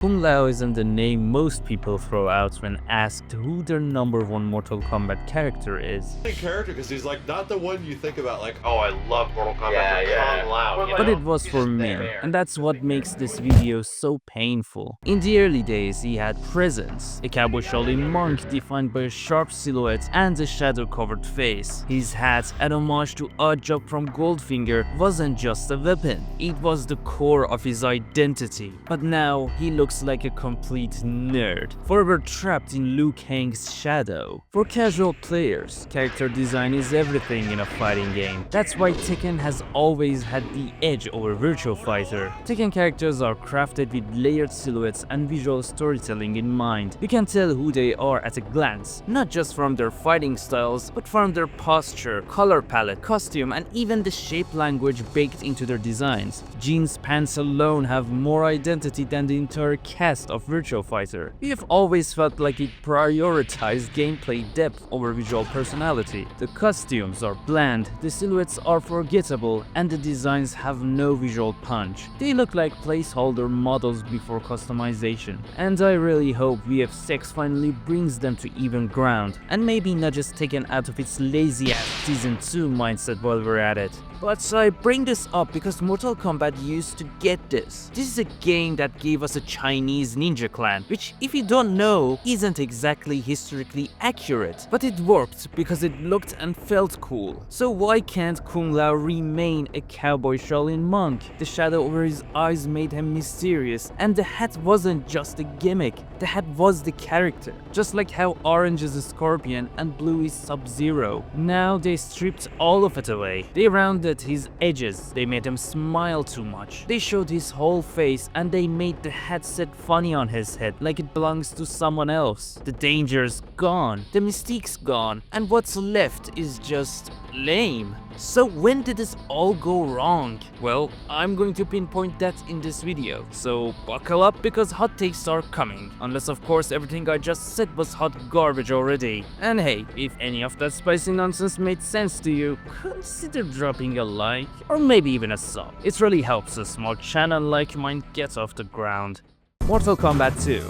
Kung Lao isn't the name most people throw out when asked who their #1 Mortal Kombat character is. Character because he's like not the one you think about like, oh, I love Mortal Kombat Kung Lao. But it was for me, and that's what makes this video so painful. In the early days, he had presence, a cowboy Shaolin monk defined by a sharp silhouette and a shadow-covered face. His hat, an homage to Oddjob from Goldfinger, wasn't just a weapon, it was the core of his identity. But now, he looks like a complete nerd, forever trapped in Liu Kang's shadow. For casual players, character design is everything in a fighting game. That's why Tekken has always had the edge over Virtua Fighter. Tekken characters are crafted with layered silhouettes and visual storytelling in mind. You can tell who they are at a glance, not just from their fighting styles, but from their posture, color palette, costume, and even the shape language baked into their designs. Jeans pants alone have more identity than the entire cast of Virtua Fighter. We have always felt like it prioritized gameplay depth over visual personality. The costumes are bland, the silhouettes are forgettable, and the designs have no visual punch. They look like placeholder models before customization. And I really hope VF6 finally brings them to even ground, and maybe not just taken out of its lazy-ass Season 2 mindset while we're at it. But I bring this up because Mortal Kombat used to get this. This is a game that gave us a Chinese ninja clan, which if you don't know, isn't exactly historically accurate. But it worked because it looked and felt cool. So why can't Kung Lao remain a cowboy Shaolin monk? The shadow over his eyes made him mysterious, and the hat wasn't just a gimmick, the hat was the character. Just like how orange is a scorpion and blue is Sub-Zero. Now they stripped all of it away. They rounded his edges, they made him smile too much. They showed his whole face and they made the hat set funny on his head like it belongs to someone else. The danger's gone, the mystique's gone, and what's left is just lame. So when did this all go wrong? Well, I'm going to pinpoint that in this video, so buckle up because hot takes are coming. Unless of course everything I just said was hot garbage already. And hey, if any of that spicy nonsense made sense to you, consider dropping a like or maybe even a sub. It really helps a small channel like mine get off the ground. Mortal Kombat 2.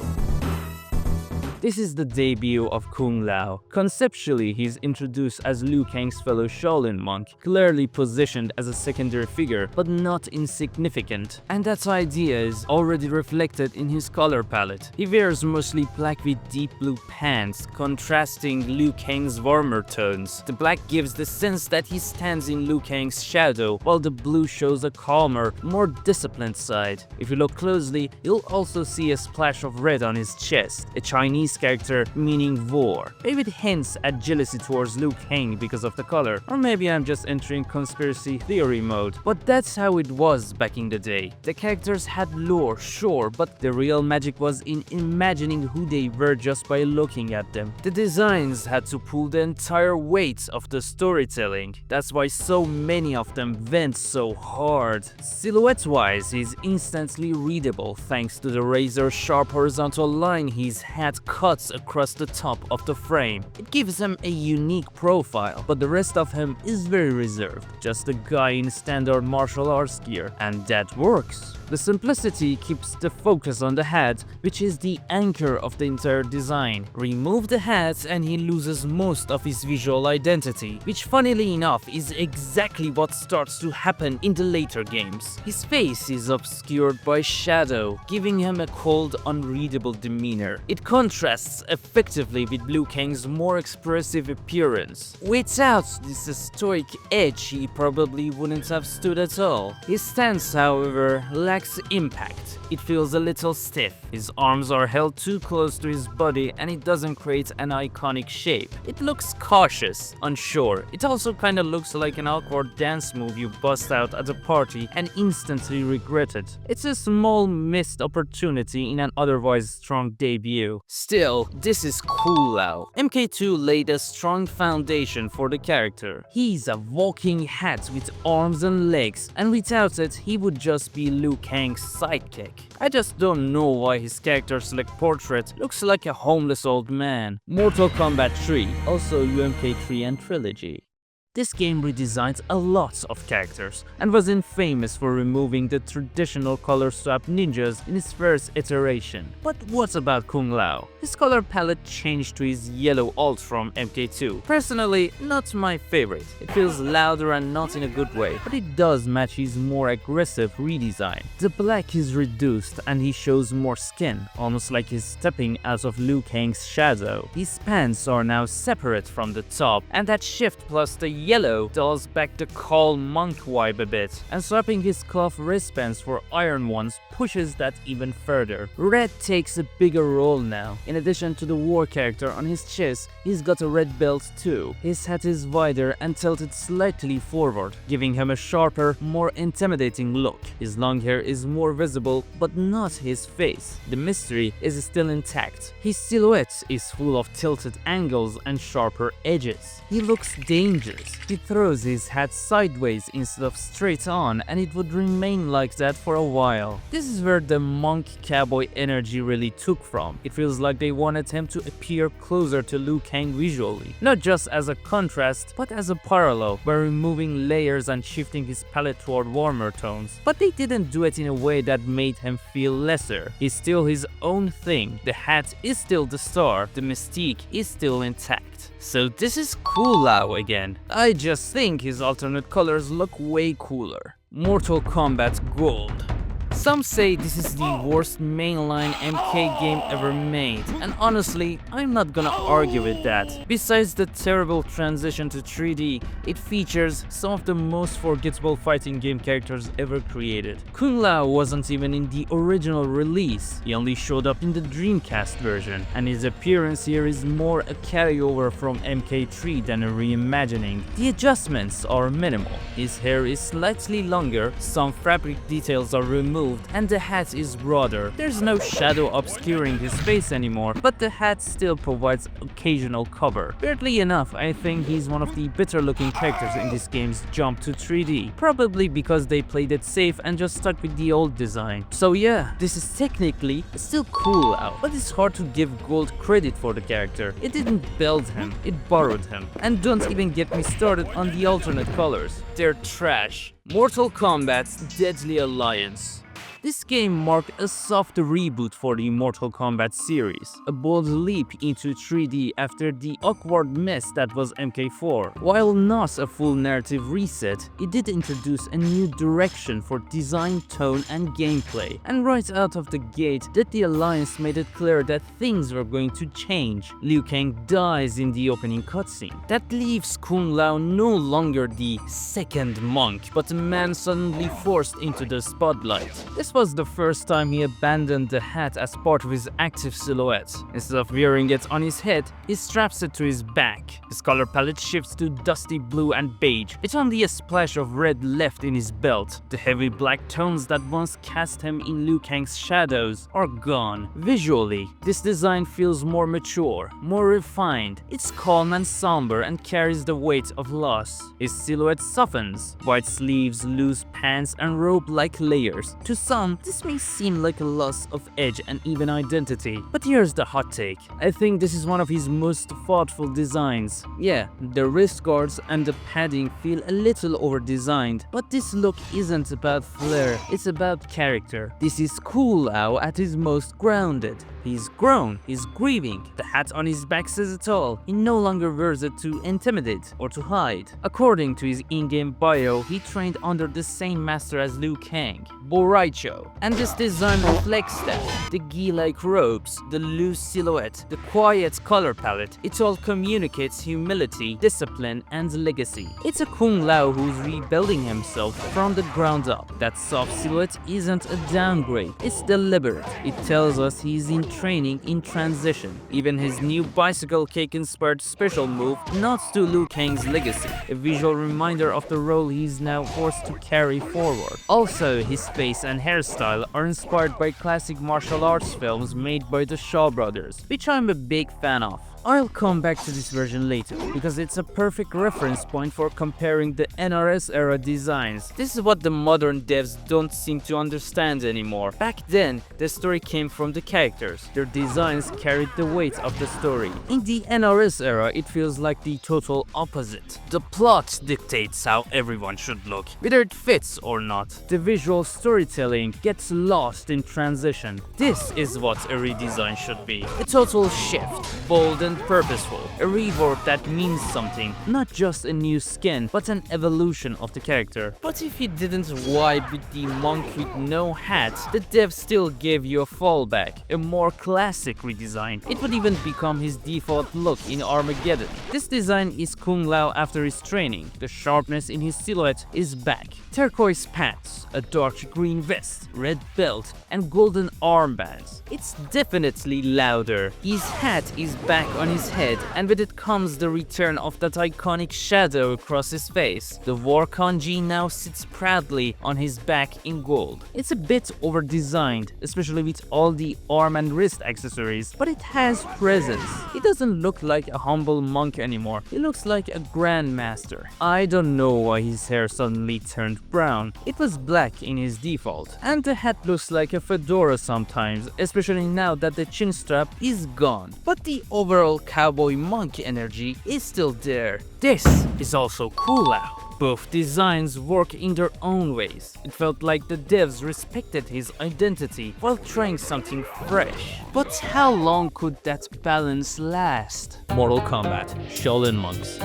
This is the debut of Kung Lao. Conceptually, he's introduced as Liu Kang's fellow Shaolin monk, clearly positioned as a secondary figure, but not insignificant. And that idea is already reflected in his color palette. He wears mostly black with deep blue pants, contrasting Liu Kang's warmer tones. The black gives the sense that he stands in Liu Kang's shadow, while the blue shows a calmer, more disciplined side. If you look closely, you'll also see a splash of red on his chest, a Chinese character meaning war. Maybe it hints at jealousy towards Liu Kang because of the color, or maybe I'm just entering conspiracy theory mode. But that's how it was back in the day. The characters had lore, sure, but the real magic was in imagining who they were just by looking at them. The designs had to pull the entire weight of the storytelling. That's why so many of them went so hard. Silhouette-wise, he's instantly readable thanks to the razor-sharp horizontal line his hat cuts across the top of the frame. It gives him a unique profile, but the rest of him is very reserved, just a guy in standard martial arts gear, and that works. The simplicity keeps the focus on the hat, which is the anchor of the entire design. Remove the hat and he loses most of his visual identity, which funnily enough is exactly what starts to happen in the later games. His face is obscured by shadow, giving him a cold, unreadable demeanor. It contrasts effectively with Liu Kang's more expressive appearance. Without this stoic edge, he probably wouldn't have stood at all. His stance, however, lacks impact. It feels a little stiff. His arms are held too close to his body and it doesn't create an iconic shape. It looks cautious, unsure. It also kinda looks like an awkward dance move you bust out at a party and instantly regret it. It's a small missed opportunity in an otherwise strong debut. Still, this is Kung Lao. MK2 laid a strong foundation for the character. He's a walking hat with arms and legs, and without it, he would just be Liu Kang's sidekick. I just don't know why his character select portrait looks like a homeless old man. Mortal Kombat 3, also UMK3 and Trilogy. This game redesigns a lot of characters and was infamous for removing the traditional color swap ninjas in its first iteration. But what about Kung Lao? His color palette changed to his yellow alt from MK2. Personally, not my favorite. It feels louder and not in a good way, but it does match his more aggressive redesign. The black is reduced and he shows more skin, almost like he's stepping out of Liu Kang's shadow. His pants are now separate from the top, and that shift plus the yellow dials back the calm monk vibe a bit, and swapping his cloth wristbands for iron ones pushes that even further. Red takes a bigger role now. In addition to the war character on his chest, he's got a red belt too. His hat is wider and tilted slightly forward, giving him a sharper, more intimidating look. His long hair is more visible, but not his face. The mystery is still intact. His silhouette is full of tilted angles and sharper edges. He looks dangerous. He throws his hat sideways instead of straight on, and it would remain like that for a while. This is where the monk cowboy energy really took from. It feels like they wanted him to appear closer to Liu Kang visually, not just as a contrast, but as a parallel, by removing layers and shifting his palette toward warmer tones. But they didn't do it in a way that made him feel lesser. He's still his own thing. The hat is still the star. The mystique is still intact. So this is Kung Lao again. I just think his alternate colors look way cooler. Mortal Kombat Gold. Some say this is the worst mainline MK game ever made, and honestly, I'm not gonna argue with that. Besides the terrible transition to 3D, it features some of the most forgettable fighting game characters ever created. Kung Lao wasn't even in the original release, he only showed up in the Dreamcast version, and his appearance here is more a carryover from MK3 than a reimagining. The adjustments are minimal. His hair is slightly longer, some fabric details are removed, and the hat is broader. There's no shadow obscuring his face anymore, but the hat still provides occasional cover. Weirdly enough, I think he's one of the better looking characters in this game's jump to 3D, probably because they played it safe and just stuck with the old design. So yeah, this is technically still Kung Lao, but it's hard to give Gold credit for the character. It didn't build him, it borrowed him. And don't even get me started on the alternate colors. They're trash. Mortal Kombat's Deadly Alliance. This game marked a soft reboot for the Mortal Kombat series, a bold leap into 3D after the awkward mess that was MK4. While not a full narrative reset, it did introduce a new direction for design, tone, and gameplay. And right out of the gate, the Alliance made it clear that things were going to change. Liu Kang dies in the opening cutscene. That leaves Kung Lao no longer the second monk, but a man suddenly forced into the spotlight. This was the first time he abandoned the hat as part of his active silhouette. Instead of wearing it on his head, he straps it to his back. His color palette shifts to dusty blue and beige, with only a splash of red left in his belt. The heavy black tones that once cast him in Liu Kang's shadows are gone. Visually, this design feels more mature, more refined. It's calm and somber and carries the weight of loss. His silhouette softens. White sleeves, loose pants, and robe-like layers. To some, this may seem like a loss of edge and even identity, but here's the hot take. I think this is one of his most thoughtful designs. Yeah, the wrist guards and the padding feel a little over-designed, but this look isn't about flair, it's about character. This is Kung Lao at his most grounded. He's grown, he's grieving. The hat on his back says it all. He no longer wears it to intimidate or to hide. According to his in-game bio, he trained under the same master as Liu Kang, Boraicho. And this design reflects that. The gi-like robes, the loose silhouette, the quiet color palette, it all communicates humility, discipline, and legacy. It's a Kung Lao who's rebuilding himself from the ground up. That soft silhouette isn't a downgrade, it's deliberate. It tells us he's in training in transition. Even his new bicycle cake-inspired special move nods to Liu Kang's legacy, a visual reminder of the role he's now forced to carry forward. Also, his face and hairstyle are inspired by classic martial arts films made by the Shaw brothers, which I'm a big fan of. I'll come back to this version later, because it's a perfect reference point for comparing the NRS era designs. This is what the modern devs don't seem to understand anymore. Back then, the story came from the characters. Their designs carried the weight of the story. In the NRS era, it feels like the total opposite. The plot dictates how everyone should look, whether it fits or not. The visual storytelling gets lost in transition. This is what a redesign should be. A total shift, bold and purposeful, a rework that means something, not just a new skin, but an evolution of the character. But if he didn't vibe with the monk with no hat, the dev still gave you a fallback, a more classic redesign. It would even become his default look in Armageddon. This design is Kung Lao after his training. The sharpness in his silhouette is back. Turquoise pants, a dark green vest, red belt, and golden armbands. It's definitely louder. His hat is back on his head, and with it comes the return of that iconic shadow across his face. The war kanji now sits proudly on his back in gold. It's a bit over-designed, especially with all the arm and wrist accessories, but it has presence. He doesn't look like a humble monk anymore. He looks like a grandmaster. I don't know why his hair suddenly turned brown. It was black in his default, and the hat looks like a fedora sometimes, especially now that the chin strap is gone. But the overall cowboy monk energy is still there. This is also Kung Lao. Both designs work in their own ways. It felt like the devs respected his identity while trying something fresh. But how long could that balance last? Mortal Kombat, Shaolin Monks.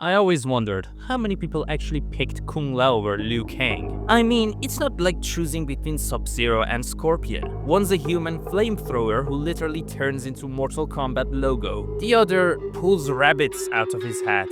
I always wondered how many people actually picked Kung Lao over Liu Kang. I mean, it's not like choosing between Sub-Zero and Scorpion. One's a human flamethrower who literally turns into Mortal Kombat logo. The other pulls rabbits out of his hat.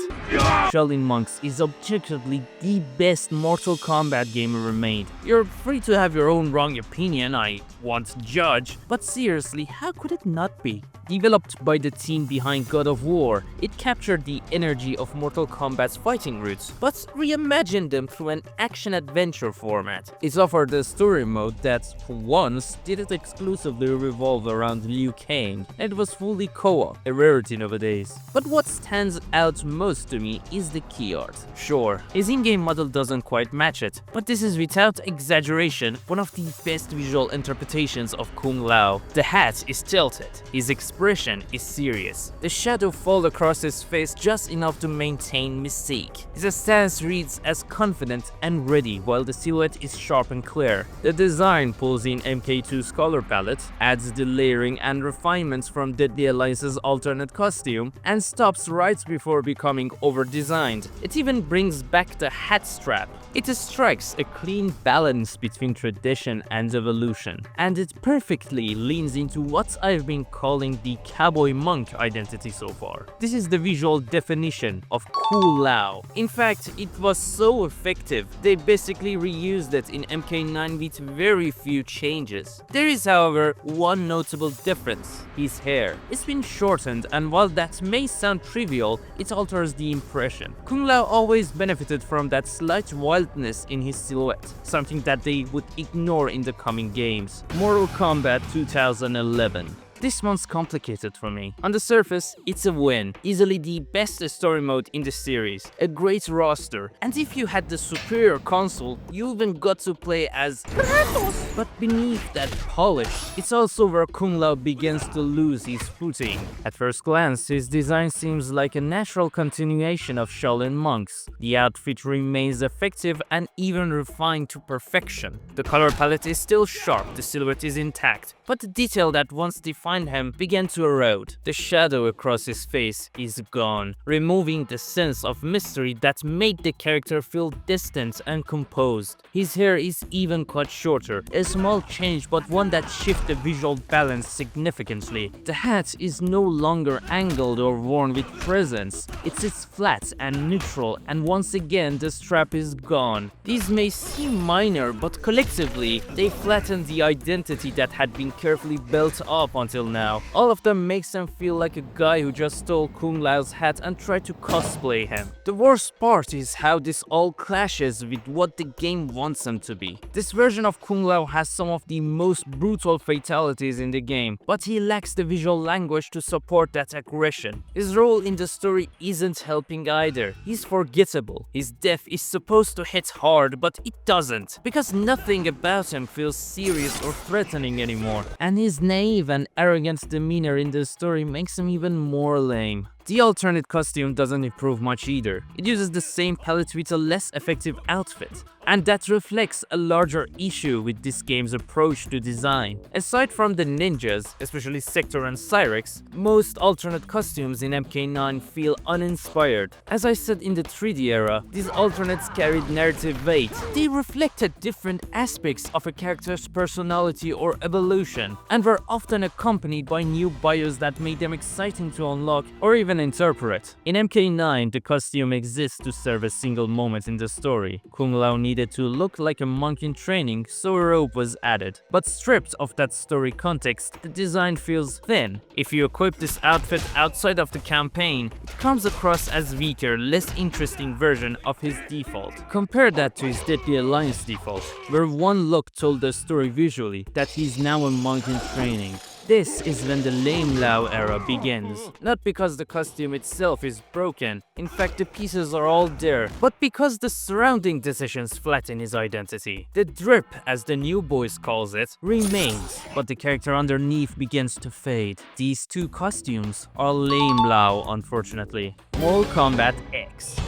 Shaolin Monks is objectively the best Mortal Kombat game ever made. You're free to have your own wrong opinion, I won't judge, but seriously, how could it not be? Developed by the team behind God of War, it captured the energy of Mortal Kombat's fighting roots, but reimagined them through an action-adventure format. It offered a story mode that, for once, didn't exclusively revolve around Liu Kang, and it was fully co-op, a rarity nowadays. But what stands out most to me is the key art. Sure, his in-game model doesn't quite match it, but this is without exaggeration one of the best visual interpretations of Kung Lao. The hat is tilted, his expression is serious. The shadow falls across his face just enough to maintain mystique. His stance reads as confident and ready, while the silhouette is sharp and clear. The design pulls in MK2's color palette, adds the layering and refinements from Deadly Alliance's alternate costume, and stops right before becoming over-designed. It even brings back the hat strap. It strikes a clean balance between tradition and evolution, and it perfectly leans into what I've been calling the cowboy monk identity so far. This is the visual definition of Kung Lao. In fact, it was so effective, they basically reused it in MK9 with very few changes. There is, however, one notable difference: his hair. It's been shortened, and while that may sound trivial, it alters the impression. Kung Lao always benefited from that slight wildness in his silhouette, something that they would ignore in the coming games. Mortal Kombat 2011. This one's complicated for me. On the surface, it's a win. Easily the best story mode in the series. A great roster. And if you had the superior console, you even got to play as Kratos. But beneath that polish, it's also where Kung Lao begins to lose his footing. At first glance, his design seems like a natural continuation of Shaolin Monks. The outfit remains effective and even refined to perfection. The color palette is still sharp, the silhouette is intact, but the detail that once defined him began to erode. The shadow across his face is gone, removing the sense of mystery that made the character feel distant and composed. His hair is even cut shorter, a small change, but one that shifts the visual balance significantly. The hat is no longer angled or worn with presence. It sits flat and neutral, and once again the strap is gone. These may seem minor, but collectively they flatten the identity that had been carefully built up until now. All of them makes him feel like a guy who just stole Kung Lao's hat and tried to cosplay him. The worst part is how this all clashes with what the game wants him to be. This version of Kung Lao has some of the most brutal fatalities in the game, but he lacks the visual language to support that aggression. His role in the story isn't helping either. He's forgettable. His death is supposed to hit hard, but it doesn't, because nothing about him feels serious or threatening anymore. And his naive and arrogant demeanor in the story makes him even more lame. The alternate costume doesn't improve much either. It uses the same palette with a less effective outfit, and that reflects a larger issue with this game's approach to design. Aside from the ninjas, especially Sector and Cyrex, most alternate costumes in MK9 feel uninspired. As I said in the 3D era, these alternates carried narrative weight. They reflected different aspects of a character's personality or evolution, and were often accompanied by new bios that made them exciting to unlock or even interpret. In MK9, the costume exists to serve a single moment in the story. Kung Lao needed to look like a monk in training, so a robe was added. But stripped of that story context, the design feels thin. If you equip this outfit outside of the campaign, it comes across as weaker, less interesting version of his default. Compare that to his Deadly Alliance default, where one look told the story visually that he's now a monk in training. This is when the lame Lao era begins. Not because the costume itself is broken, in fact the pieces are all there, but because the surrounding decisions flatten his identity. The drip, as the new boys calls it, remains, but the character underneath begins to fade. These two costumes are lame Lao, unfortunately. Mortal Kombat X.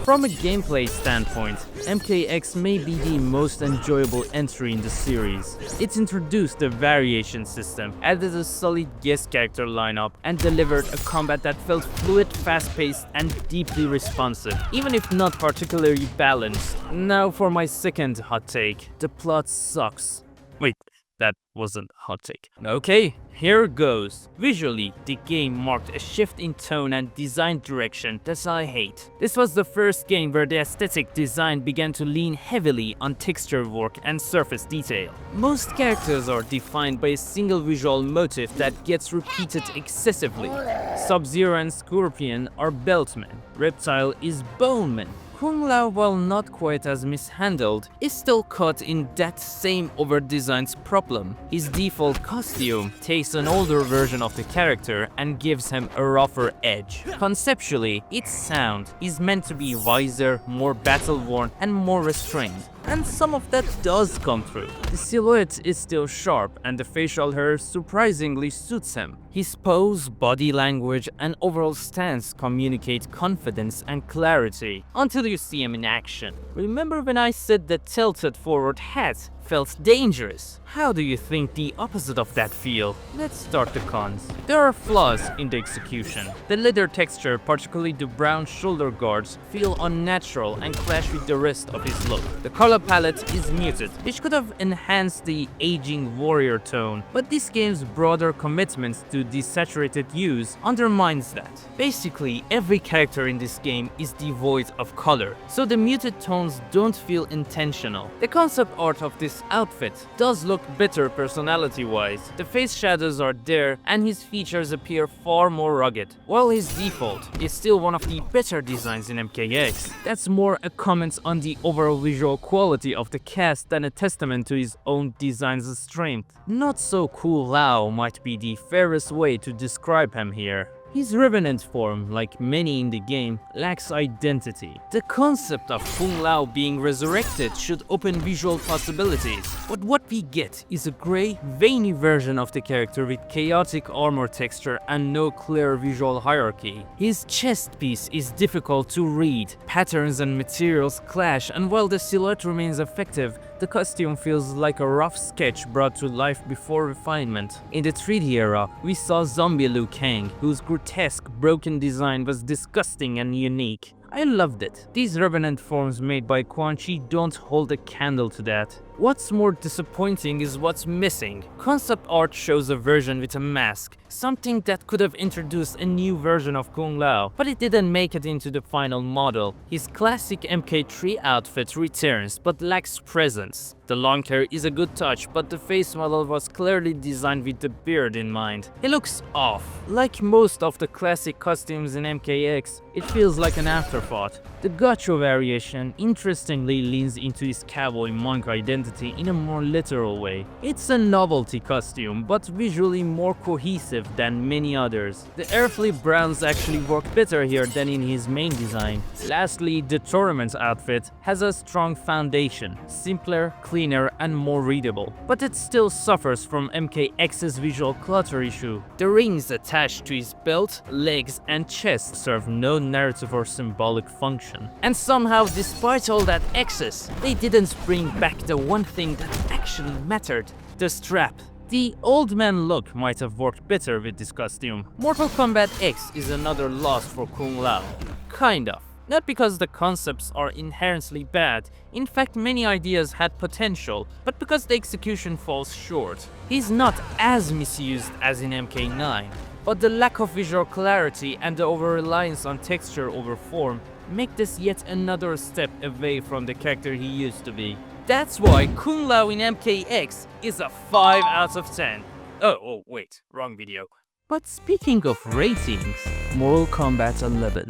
From a gameplay standpoint, MKX may be the most enjoyable entry in the series. It introduced a variation system, added a solid guest character lineup, and delivered a combat that felt fluid, fast-paced, and deeply responsive, even if not particularly balanced. Now for my second hot take. The plot sucks. Wait, that wasn't a hot take. Okay, here goes. Visually, the game marked a shift in tone and design direction that I hate. This was the first game where the aesthetic design began to lean heavily on texture work and surface detail. Most characters are defined by a single visual motif that gets repeated excessively. Sub-Zero and Scorpion are Beltmen. Reptile is Boneman. Kung Lao, while not quite as mishandled, is still caught in that same over-designed problem. His default costume takes an older version of the character and gives him a rougher edge. Conceptually, its sound is meant to be wiser, more battle-worn, and more restrained. And some of that does come through. The silhouette is still sharp, and the facial hair surprisingly suits him. His pose, body language, and overall stance communicate confidence and clarity, until you see him in action. Remember when I said the tilted forward hat felt dangerous? How do you think the opposite of that feel? Let's start the cons. There are flaws in the execution. The leather texture, particularly the brown shoulder guards, feel unnatural and clash with the rest of his look. The color palette is muted, which could have enhanced the aging warrior tone, but this game's broader commitment to desaturated hues undermines that. Basically, every character in this game is devoid of color, so the muted tones don't feel intentional. The concept art of this outfit does look better personality-wise. The face shadows are there, and his features appear far more rugged. While his default is still one of the better designs in MKX, that's more a comment on the overall visual quality of the cast than a testament to his own design's strength. Not so cool Lao might be the fairest way to describe him here. His revenant form, like many in the game, lacks identity. The concept of Kung Lao being resurrected should open visual possibilities, but what we get is a grey, veiny version of the character with chaotic armor texture and no clear visual hierarchy. His chest piece is difficult to read, patterns and materials clash, and while the silhouette remains effective, the costume feels like a rough sketch brought to life before refinement. In the 3D era, we saw zombie Liu Kang, whose grotesque, broken design was disgusting and unique. I loved it. These revenant forms made by Quan Chi don't hold a candle to that. What's more disappointing is what's missing. Concept art shows a version with a mask, something that could have introduced a new version of Kung Lao, but it didn't make it into the final model. His classic MK3 outfit returns, but lacks presence. The long hair is a good touch, but the face model was clearly designed with the beard in mind. He looks off. Like most of the classic costumes in MKX, it feels like an afterthought. The Gacho variation interestingly leans into his cowboy monk identity in a more literal way. It's a novelty costume, but visually more cohesive than many others. The earthly browns actually work better here than in his main design. Lastly, the tournament outfit has a strong foundation, simpler, cleaner, and more readable. But it still suffers from MKX's visual clutter issue. The rings attached to his belt, legs, and chest serve no narrative or symbolic function. And somehow, despite all that excess, they didn't bring back the one thing that actually mattered: the strap. The old man look might have worked better with this costume. Mortal Kombat X is another loss for Kung Lao. Kind of. Not because the concepts are inherently bad, in fact many ideas had potential, but because the execution falls short. He's not as misused as in MK9, but the lack of visual clarity and the over-reliance on texture over form make this yet another step away from the character he used to be. That's why Kung Lao in MKX is a 5 out of 10. Oh wait, wrong video. But speaking of ratings, Mortal Kombat 11.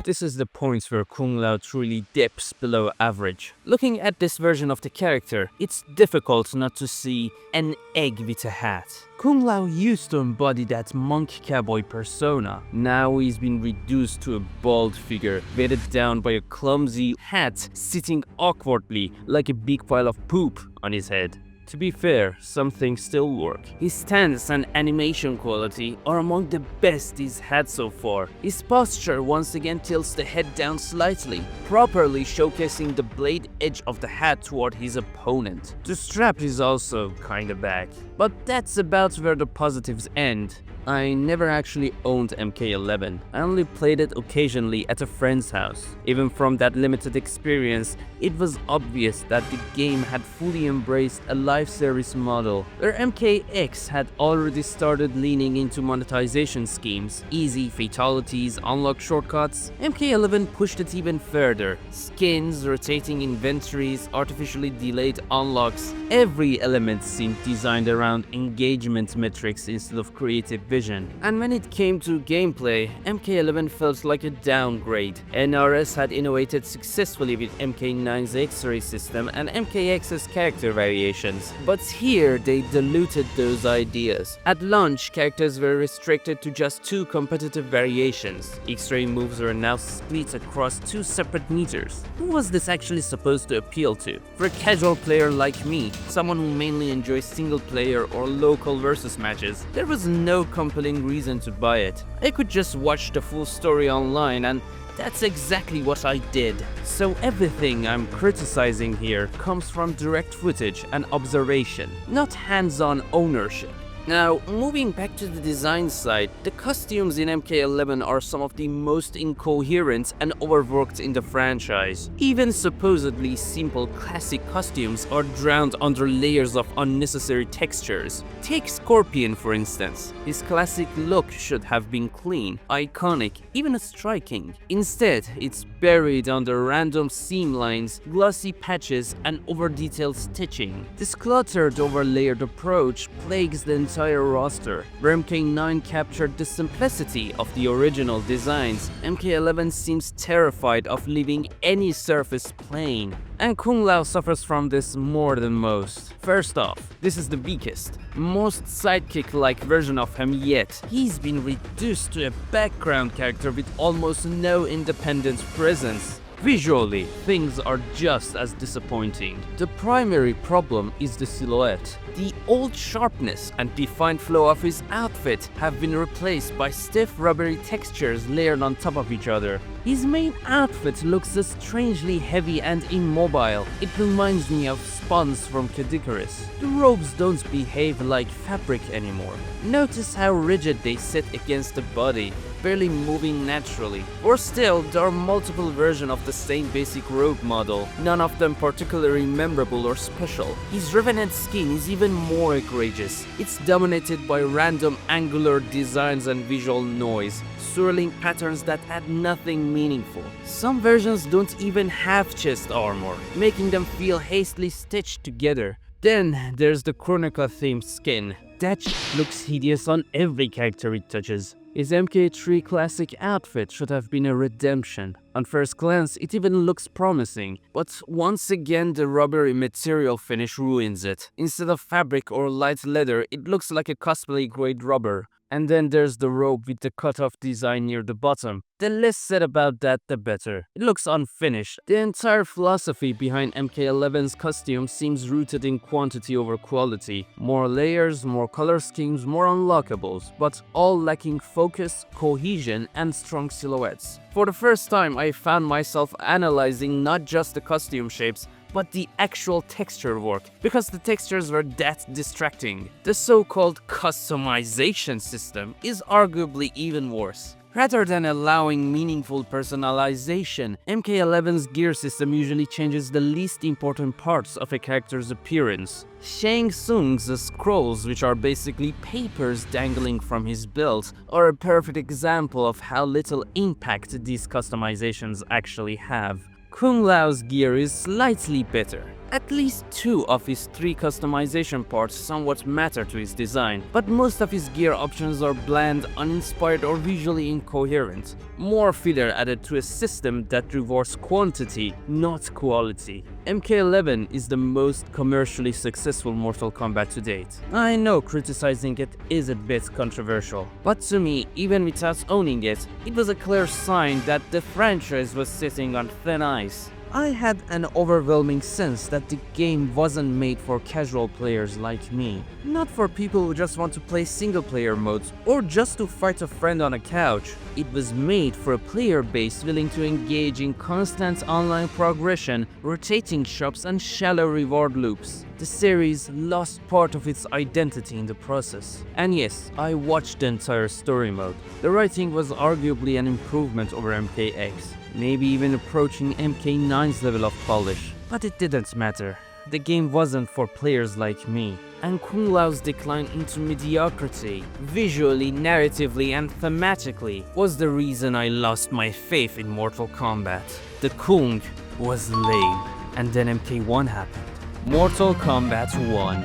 This is the point where Kung Lao truly dips below average. Looking at this version of the character, it's difficult not to see an egg with a hat. Kung Lao used to embody that monk cowboy persona. Now he's been reduced to a bald figure, weighted down by a clumsy hat sitting awkwardly like a big pile of poop on his head. To be fair, some things still work. His stance and animation quality are among the best he's had so far. His posture once again tilts the head down slightly, properly showcasing the blade edge of the hat toward his opponent. The strap is also kinda back, but that's about where the positives end. I never actually owned MK11. I only played it occasionally at a friend's house. Even from that limited experience, it was obvious that the game had fully embraced a live service model, where MKX had already started leaning into monetization schemes, easy fatalities, unlock shortcuts. MK11 pushed it even further. Skins, rotating inventories, artificially delayed unlocks, every element seemed designed around engagement metrics instead of creative vision. And when it came to gameplay, MK11 felt like a downgrade. NRS had innovated successfully with MK9's X-ray system and MKX's character variations, but here they diluted those ideas. At launch, characters were restricted to just 2 competitive variations. X-ray moves were now split across 2 separate meters. Who was this actually supposed to appeal to? For a casual player like me, someone who mainly enjoys single-player or local versus matches, there was no compelling reason to buy it. I could just watch the full story online, and that's exactly what I did. So everything I'm criticizing here comes from direct footage and observation, not hands-on ownership. Now, moving back to the design side, the costumes in MK11 are some of the most incoherent and overworked in the franchise. Even supposedly simple classic costumes are drowned under layers of unnecessary textures. Take Scorpion for instance. His classic look should have been clean, iconic, even striking. Instead, it's buried under random seam lines, glossy patches, and over-detailed stitching. This cluttered, overlayered approach plagues the entire roster. Where MK9 captured the simplicity of the original designs, MK11 seems terrified of leaving any surface plain. And Kung Lao suffers from this more than most. First off, this is the weakest, most sidekick-like version of him yet. He's been reduced to a background character with almost no independent presence. Visually, things are just as disappointing. The primary problem is the silhouette. The old sharpness and defined flow of his outfit have been replaced by stiff rubbery textures layered on top of each other. His main outfit looks strangely heavy and immobile. It reminds me of Spawns from Kid Icarus. The robes don't behave like fabric anymore. Notice how rigid they sit against the body, barely moving naturally. Or still, there are multiple versions of the same basic robe model, none of them particularly memorable or special. His Revenant skin is even more egregious. It's dominated by random angular designs and visual noise, swirling patterns that add nothing meaningful. Some versions don't even have chest armor, making them feel hastily stitched together. Then there's the Chronica themed skin. That looks hideous on every character it touches. His MK3 classic outfit should have been a redemption. On first glance, it even looks promising, but once again the rubbery material finish ruins it. Instead of fabric or light leather, it looks like a cosplay-grade rubber. And then there's the robe with the cut-off design near the bottom. The less said about that, the better. It looks unfinished. The entire philosophy behind MK11's costume seems rooted in quantity over quality. More layers, more color schemes, more unlockables, but all lacking focus, cohesion, and strong silhouettes. For the first time, I found myself analyzing not just the costume shapes, but the actual texture work, because the textures were that distracting. The so-called customization system is arguably even worse. Rather than allowing meaningful personalization, MK11's gear system usually changes the least important parts of a character's appearance. Shang Tsung's scrolls, which are basically papers dangling from his belt, are a perfect example of how little impact these customizations actually have. Kung Lao's gear is slightly better. At least 2 of his 3 customization parts somewhat matter to his design, but most of his gear options are bland, uninspired, or visually incoherent. More filler added to a system that rewards quantity, not quality. MK11 is the most commercially successful Mortal Kombat to date. I know criticizing it is a bit controversial, but to me, even without owning it, it was a clear sign that the franchise was sitting on thin ice. I had an overwhelming sense that the game wasn't made for casual players like me. Not for people who just want to play single-player modes or just to fight a friend on a couch. It was made for a player base willing to engage in constant online progression, rotating shops, and shallow reward loops. The series lost part of its identity in the process. And yes, I watched the entire story mode. The writing was arguably an improvement over MKX. Maybe even approaching MK9's level of polish. But it didn't matter. The game wasn't for players like me. And Kung Lao's decline into mediocrity, visually, narratively, and thematically, was the reason I lost my faith in Mortal Kombat. The Kung was lame. And then MK1 happened. Mortal Kombat 1.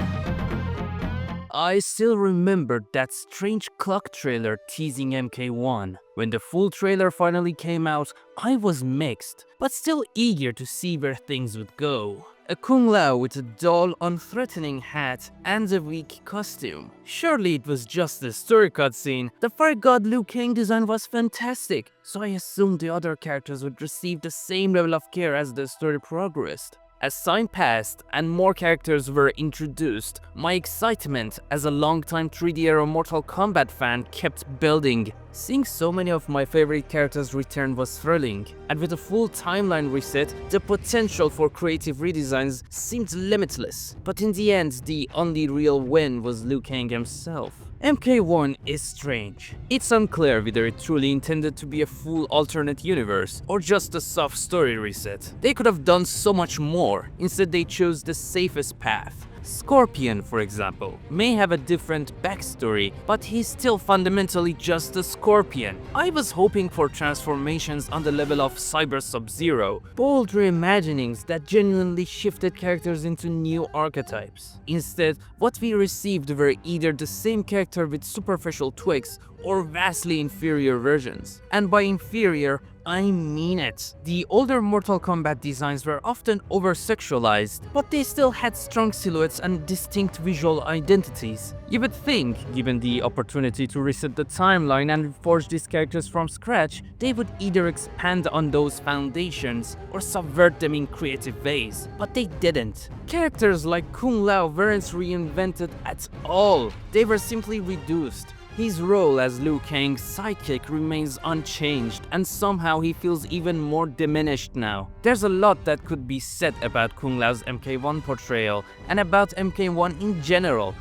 I still remember that strange clock trailer teasing MK1. When the full trailer finally came out, I was mixed, but still eager to see where things would go. A Kung Lao with a dull, unthreatening hat and a weak costume. Surely it was just a story cutscene. The Fire God Liu Kang design was fantastic, so I assumed the other characters would receive the same level of care as the story progressed. As time passed and more characters were introduced, my excitement as a longtime 3D-era Mortal Kombat fan kept building. Seeing so many of my favorite characters return was thrilling, and with a full timeline reset, the potential for creative redesigns seemed limitless. But in the end, the only real win was Liu Kang himself. MK1 is strange. It's unclear whether it truly intended to be a full alternate universe or just a soft story reset. They could have done so much more. Instead, they chose the safest path. Scorpion, for example, may have a different backstory, but he's still fundamentally just a Scorpion. I was hoping for transformations on the level of Cyber Sub-Zero, bold reimaginings that genuinely shifted characters into new archetypes. Instead, what we received were either the same character with superficial tweaks or vastly inferior versions. And by inferior, I mean it. The older Mortal Kombat designs were often over-sexualized, but they still had strong silhouettes and distinct visual identities. You would think, given the opportunity to reset the timeline and forge these characters from scratch, they would either expand on those foundations or subvert them in creative ways, but they didn't. Characters like Kung Lao weren't reinvented at all. They were simply reduced. His role as Liu Kang's sidekick remains unchanged, and somehow he feels even more diminished now. There's a lot that could be said about Kung Lao's MK1 portrayal, and about MK1 in general,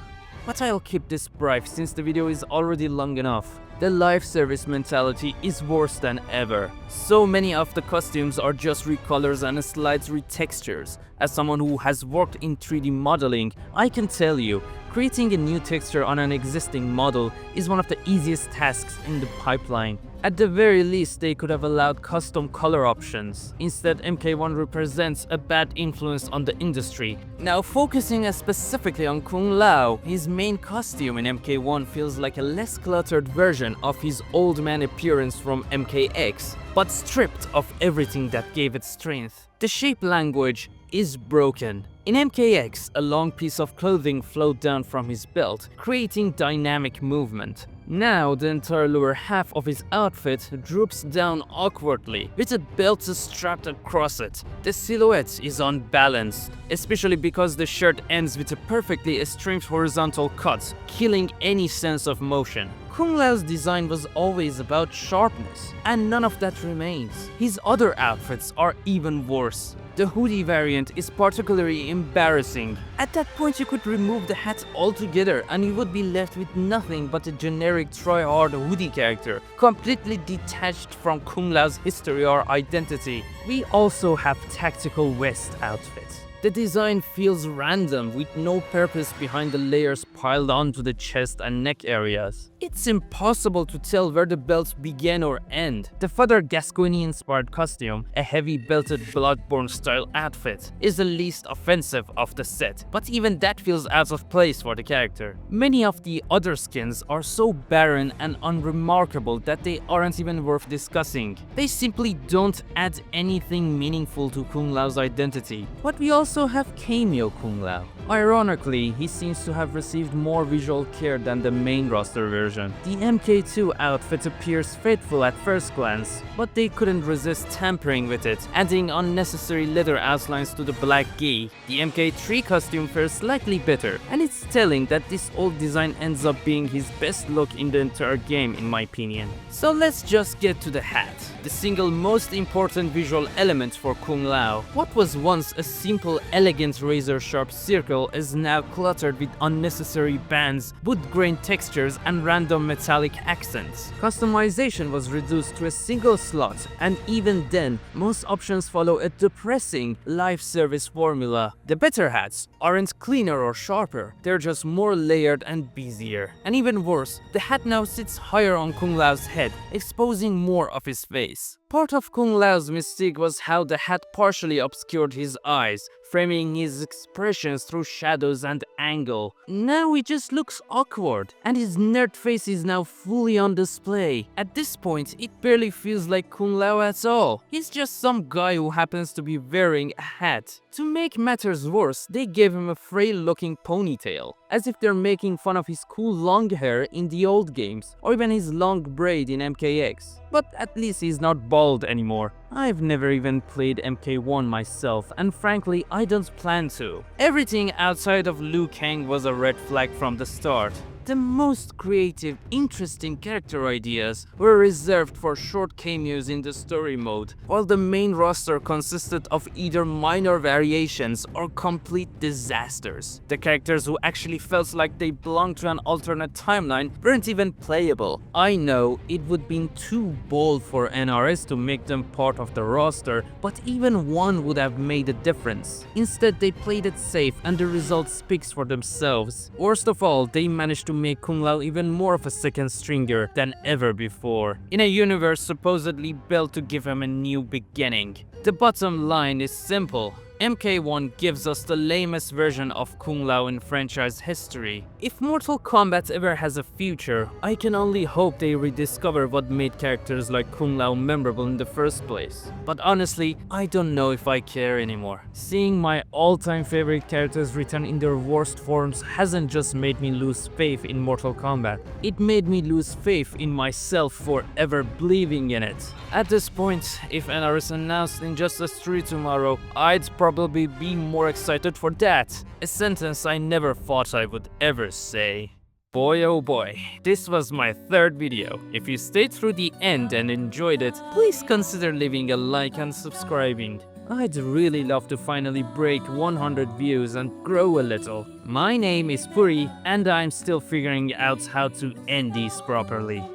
but I'll keep this brief since the video is already long enough. The live service mentality is worse than ever. So many of the costumes are just recolors and slight retextures. As someone who has worked in 3D modeling, I can tell you, creating a new texture on an existing model is one of the easiest tasks in the pipeline. At the very least, they could have allowed custom color options. Instead, MK1 represents a bad influence on the industry. Now, focusing specifically on Kung Lao, his main costume in MK1 feels like a less cluttered version of his old man appearance from MKX, but stripped of everything that gave it strength. The shape language is broken. In MKX, a long piece of clothing flowed down from his belt, creating dynamic movement. Now, the entire lower half of his outfit droops down awkwardly, with a belt strapped across it. The silhouette is unbalanced, especially because the shirt ends with a perfectly straight horizontal cut, killing any sense of motion. Kung Lao's design was always about sharpness, and none of that remains. His other outfits are even worse. The hoodie variant is particularly embarrassing. At that point, you could remove the hat altogether and you would be left with nothing but a generic try-hard hoodie character, completely detached from Kung Lao's history or identity. We also have tactical vest outfits. The design feels random, with no purpose behind the layers piled onto the chest and neck areas. It's impossible to tell where the belts begin or end. The further Gascoigne-inspired costume, a heavy belted Bloodborne-style outfit, is the least offensive of the set, but even that feels out of place for the character. Many of the other skins are so barren and unremarkable that they aren't even worth discussing. They simply don't add anything meaningful to Kung Lao's identity. But we also have cameo Kung Lao. Ironically, he seems to have received more visual care than the main roster version. The MK2 outfit appears faithful at first glance, but they couldn't resist tampering with it, adding unnecessary leather outlines to the black gi. The MK3 costume fares slightly better, and it's telling that this old design ends up being his best look in the entire game in my opinion. So let's just get to the hat, the single most important visual element for Kung Lao. What was once a simple, elegant razor-sharp circle is now cluttered with unnecessary bands, wood-grain textures, and random metallic accents. Customization was reduced to a single slot, and even then, most options follow a depressing live service formula. The better hats aren't cleaner or sharper, they're just more layered and busier. And even worse, the hat now sits higher on Kung Lao's head, exposing more of his face. Part of Kung Lao's mystique was how the hat partially obscured his eyes, framing his expressions through shadows and angle. Now he just looks awkward, and his nerd face is now fully on display. At this point, it barely feels like Kung Lao at all. He's just some guy who happens to be wearing a hat. To make matters worse, they gave him a frail-looking ponytail, as if they're making fun of his cool long hair in the old games, or even his long braid in MKX. But at least he's not bald anymore. I've never even played MK1 myself, and frankly, I don't plan to. Everything outside of Liu Kang was a red flag from the start. The most creative, interesting character ideas were reserved for short cameos in the story mode, while the main roster consisted of either minor variations or complete disasters. The characters who actually felt like they belonged to an alternate timeline weren't even playable. I know it would be too bold for NRS to make them part of the roster, but even one would have made a difference. Instead, they played it safe, and the result speaks for themselves. Worst of all, they managed to make Kung Lao even more of a second stringer than ever before, in a universe supposedly built to give him a new beginning. The bottom line is simple. MK1 gives us the lamest version of Kung Lao in franchise history. If Mortal Kombat ever has a future, I can only hope they rediscover what made characters like Kung Lao memorable in the first place. But honestly, I don't know if I care anymore. Seeing my all-time favorite characters return in their worst forms hasn't just made me lose faith in Mortal Kombat. It made me lose faith in myself for ever believing in it. At this point, if NRS announced Injustice 3 tomorrow, I'd probably be more excited for that. A sentence I never thought I would ever say. Boy oh boy, this was my third video. If you stayed through the end and enjoyed it, please consider leaving a like and subscribing. I'd really love to finally break 100 views and grow a little. My name is Puri and I'm still figuring out how to end these properly.